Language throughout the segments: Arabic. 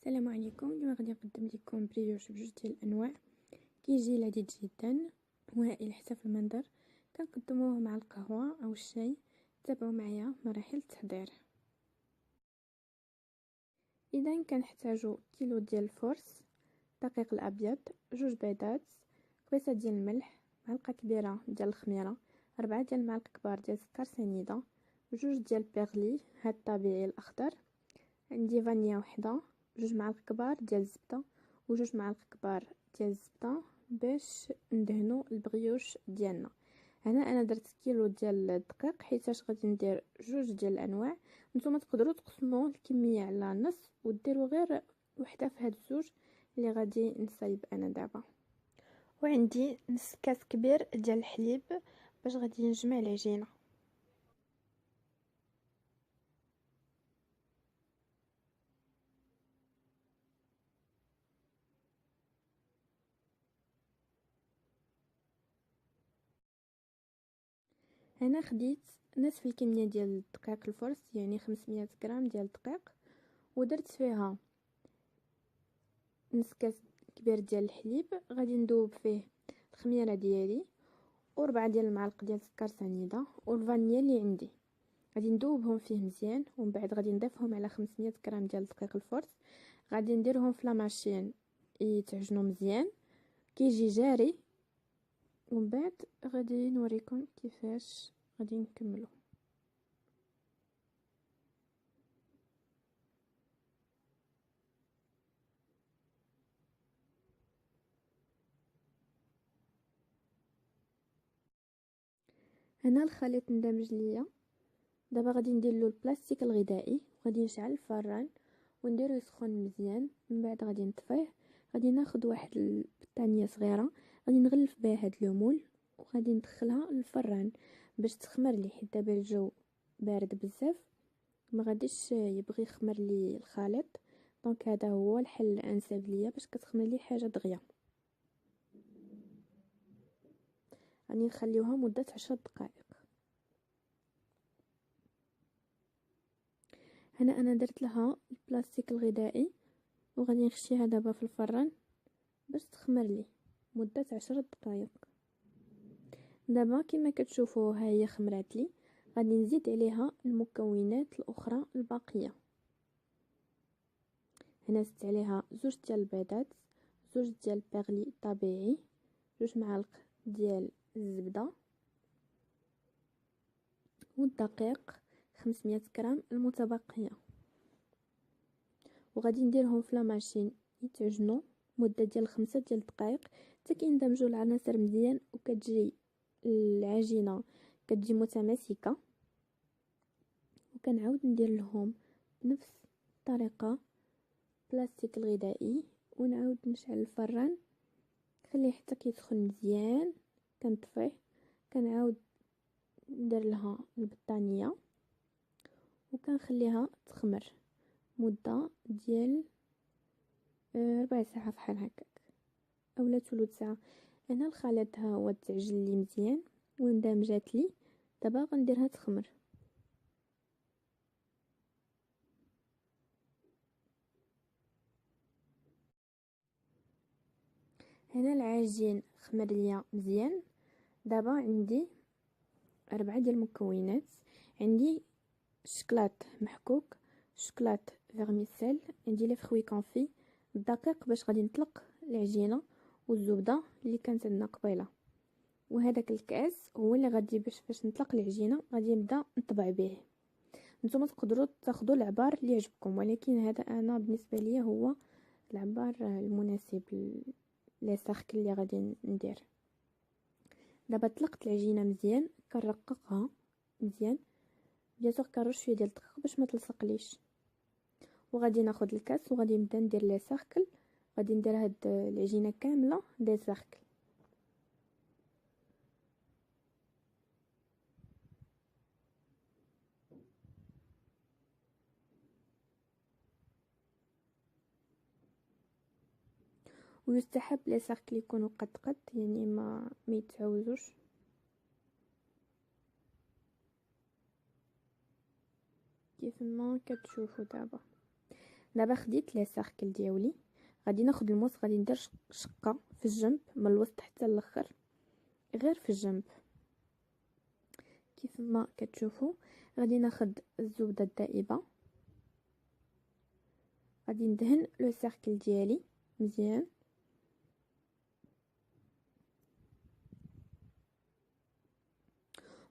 السلام عليكم. اليوم غادي نقدم لكم بريوش بجوج ديال الانواع كيجي لذيذ جدا وهائل حتى في المنظر. كنقدموه مع القهوه او الشاي. تابعوا معايا مراحل التحضير. اذا كنحتاجو كيلو ديال الفرص، دقيق الابيض، جوج بيضات، كبيصه ديال الملح، معلقه كبيره ديال الخميره، 4 ديال المعالق كبار ديال السكر سنيده، جوج ديال البيغلي هاد الطبيعي الاخضر، عندي فانيا وحده، جوج معالق كبار ديال الزبده وجوج معالق كبار ديال الزبده باش ندهنوا البغيوش ديالنا. هنا انا درت كيلو ديال الدقيق حيتاش غادي ندير جوج ديال الانواع. نتوما تقدروا تقسموا الكميه على نص وديروا غير وحده في هاد الزوج اللي غادي نصايب انا دابا. وعندي نص كاس كبير ديال الحليب باش غادي نجمع العجينه. هنا خديت نصف الكميه ديال الدقيق الفرص، يعني 500 غرام ديال الدقيق، ودرت فيها نص كاس كبير ديال الحليب. غادي ندوب فيه الخميره ديالي و4 ديال المعالق ديال السكر سنيده والفانيلا اللي عندي. غادي ندوبهم فيه مزيان ومن بعد غادي نضيفهم على 500 غرام ديال دقيق الفرص. غادي نديرهم في لاماشين يتعجنوا مزيان كيجي جاري، ومن بعد غادي نوريكم كيفاش غادي نكملو. هنا الخليط اندمج ليا. دابا غادي ندير له البلاستيك الغذائي وغادي نشعل الفران ونديرو يسخن مزيان. من بعد غادي نطفيه. غادي ناخذ واحد البطانيه صغيره غادي نغلف بها هاد لومول وغادي ندخلها للفران باش تخمر لي، حيت دابا الجو بارد بزاف ما غاديش يبغي يخمر لي الخليط. دونك هذا هو الحل الانسب ليا باش كتخمر لي حاجه دغيا. غادي نخليوها مده 10 دقائق. هنا انا درت لها البلاستيك الغذائي وغادي نخشيها دابا في الفران باش تخمر لي مده 10 دقائق. دابا كما كتشوفوا ها هي خمرات لي. غادي نزيد عليها المكونات الاخرى الباقيه. هنا زدت عليها زوج ديال البيضات، زوج ديال البيغلي طبيعي، جوج معالق ديال الزبده والدقيق 500 غرام المتبقيه، وغادي نديرهم في لاماشين يتعجنوا مده ديال 5 ديال الدقائق حتى كيندمجوا العناصر مزيان وكتجي العجينه كتجي متماسكه. وكنعاود ندير لهم بنفس الطريقه بلاستيك الغذائي ونعاود نشعل الفران نخليه حتى كيسخن مزيان. كنطفيه كنعاود ندير لها البطانيه وكنخليها تخمر مده ديال ربع ساعه بحال هكاك اولا ثلث ساعه. هنا الخليط ها هو تعجن لي مزيان واندمجات لي. دابا غنديرها تخمر. هنا العجين خمر ليا مزيان. دابا عندي 4 ديال المكونات. عندي الشكلاط محكوك، الشكلاط فيرميسيل، عندي لي فخوي كونفي، الدقيق باش غادي نطلق العجينه، والزبده اللي كانت عندنا قبيله. وهذاك الكاس هو اللي غادي باش نطلق العجينه غادي نبدا نطبع به. نتوما تقدروا تاخذوا العبار اللي يعجبكم، ولكن هذا انا بالنسبه لي هو العبار المناسب لي ساركل اللي غادي ندير. دابا طلقت العجينه مزيان كنرققها مزيان بيان سور كنرش شويه ديال الدقيق باش ما تلصقليش. وغادي ناخذ الكاس وغادي نبدا ندير لي ساركل. غادي ندير هاد العجينه كامله دي ساركل. ويستحب لي ساركل يكونوا قد يعني ما يتعوجوش. كيف ما كتشوفوا دابا دابا خديت لي سيركل ديالي، غادي ناخد الموس، غادي ندير شقه في الجنب من الوسط حتى الاخر، غير في الجنب كيف ما كتشوفوا. غادي ناخد الزبده الدائبه، غادي ندهن لو سيركل ديالي مزيان.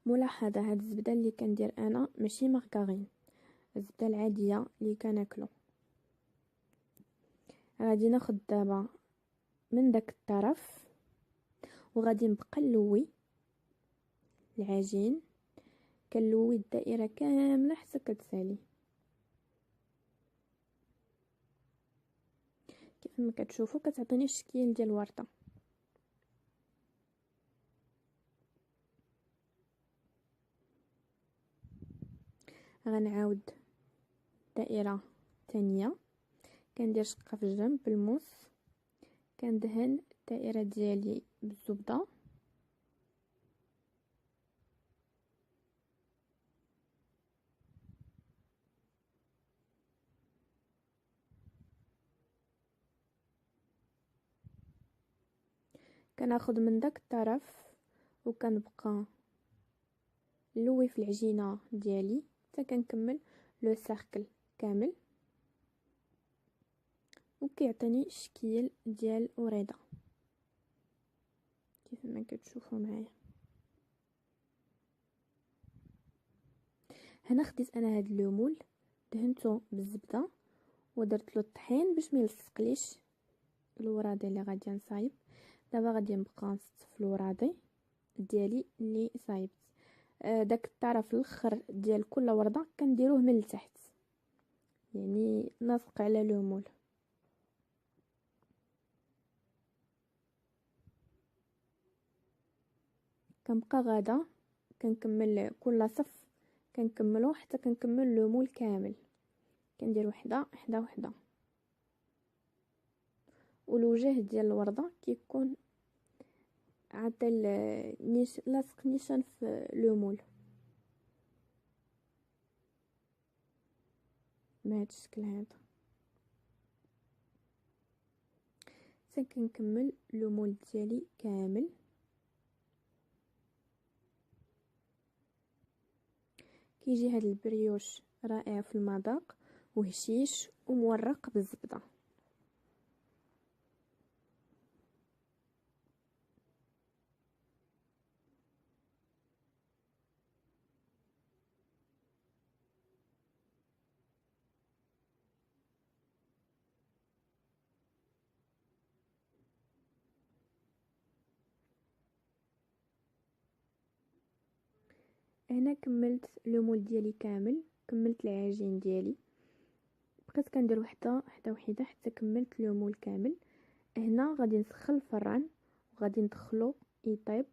ملاحظه هاد الزبده اللي كندير انا ماشي مارغرين، الزبده العاديه اللي كناكلو. غادي ناخد دابا من داك الطرف وغادي نبقى نلوي العجين، كنلوي الدائره كامله حتى كتسالي. كيف ما كتشوفوا كتعطيني الشكل ديال الورده. غنعاود دائره ثانيه، كندير شقه في الجنب بالموس، كندهن الدائره ديالي بالزبده، كناخد من داك الطرف وكنبقى نلوي في العجينه ديالي حتى كنكمل لو سيركل كامل، وكيعطيني الشكل ديال وريضه كيف ما كتشوفوا معايا. هنا خديت انا هاد اللومول دهنته بالزبده ودرت له الطحين باش ما يلصقليش الوراضي اللي غادي نصايب. دابا غادي نبقى نصف الوراضي ديالي اللي صايبت. داك الطرف الاخر ديال كل ورده كنديروه من التحت، يعني لاصق على لومول. كنبقى غادا كنكمل كل صف، كنكملو حتى كنكمل لومول كامل، كندير وحده وحده وحده. والوجه ديال الورده كيكون عطى لاصق نيشان في لومول بهذا الشكل هذا. كنكمل لومول ديالي كامل. كيجي هذا البريوش رائع في المذاق وهشيش ومورق بالزبده. هنا كملت لومول ديالي كامل، كملت العجين ديالي، بقيت كندير وحده وحده وحده حتى كملت لومول كامل. هنا غادي نسخن الفران وغادي ندخلو يطيب.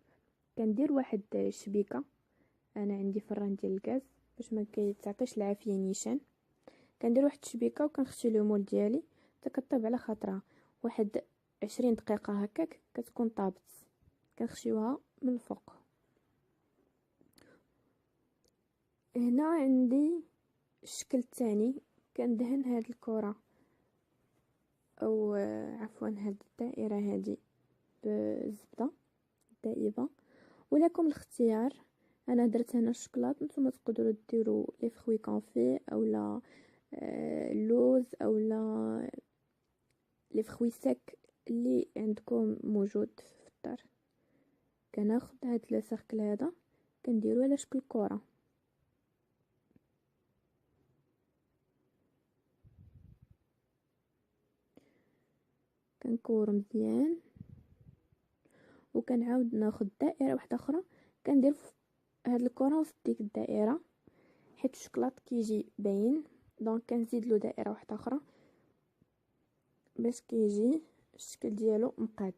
كندير واحد الشبيكه، انا عندي فران ديال الغاز باش ما كيتعطيش العافيه نيشان. كندير واحد الشبيكه وكنخشي لومول ديالي حتى كطيب على خاطرها، واحد 20 دقيقه هكاك كتكون طابت. كنخشيوها من الفوق. هنا عندي الشكل الثاني، كندهن هاد الكره او عفوا هاد الدائره هذه بالزبده الدائبه، ولكم الاختيار. انا درت هنا الشوكولاط، نتوما تقدروا ديروا لي فروي كونفي اولا اللوز اولا لي فروي سيك اللي عندكم موجود في الدار. كناخذ هاد لو سيركل هذا كنديرو على شكل كره، كنكور مزيان وكنعاود ناخذ دائره واحده اخرى كندير هاد الكره وسط ديك الدائره حيت الشوكولاط كيجي باين. دونك كنزيد له دائره واحده اخرى باش كيجي الشكل ديالو مقاد.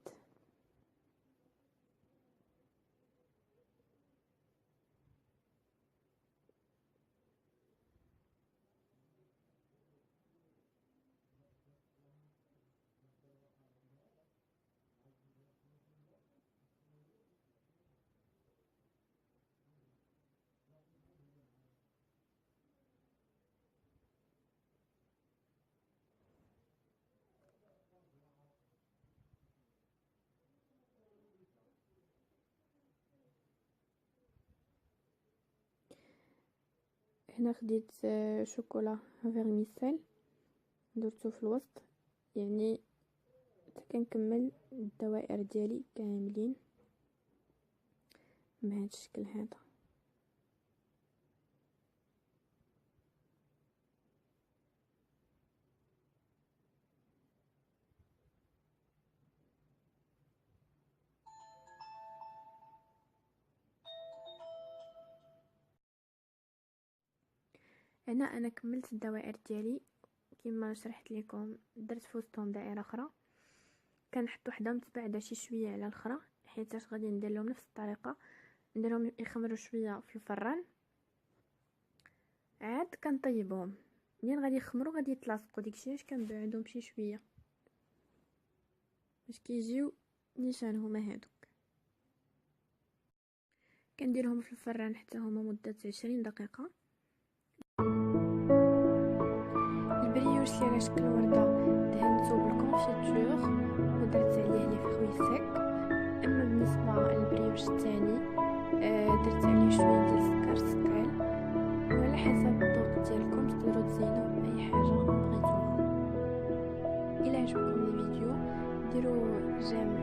هنا خديت شوكولا فيرميسيل درتو في الوسط، يعني كنكمل الدوائر ديالي كاملين بهذا الشكل هذا. هنا انا كملت الدوائر ديالي كما شرحت لكم، درت في وسطهم دائره اخرى، كنحط وحده متباعده شي شويه على الاخرى، حيت غادي ندير لهم نفس الطريقه، نديرهم يخمروا شويه في الفران، عاد كنطيبهم منين غادي يخمروا غادي يتلاصقوا، داكشي علاش كنبعدهم شي شويه باش كيجيو نيشان. هما هادوك كنديرهم في الفران حتى هما مده 20 دقيقه. البريوش اللي على شكل ورده دهنتو بالكونفيتور ودرت عليه لي فروي سيك. اما بالنسبه للبريوش الثاني درت عليه شويه ديال السكر ثقيل، وعلى حسب الذوق ديالكم تقدروا تزينوا باي حاجه بغيتوها. الى عجبكم الفيديو ديروا جيم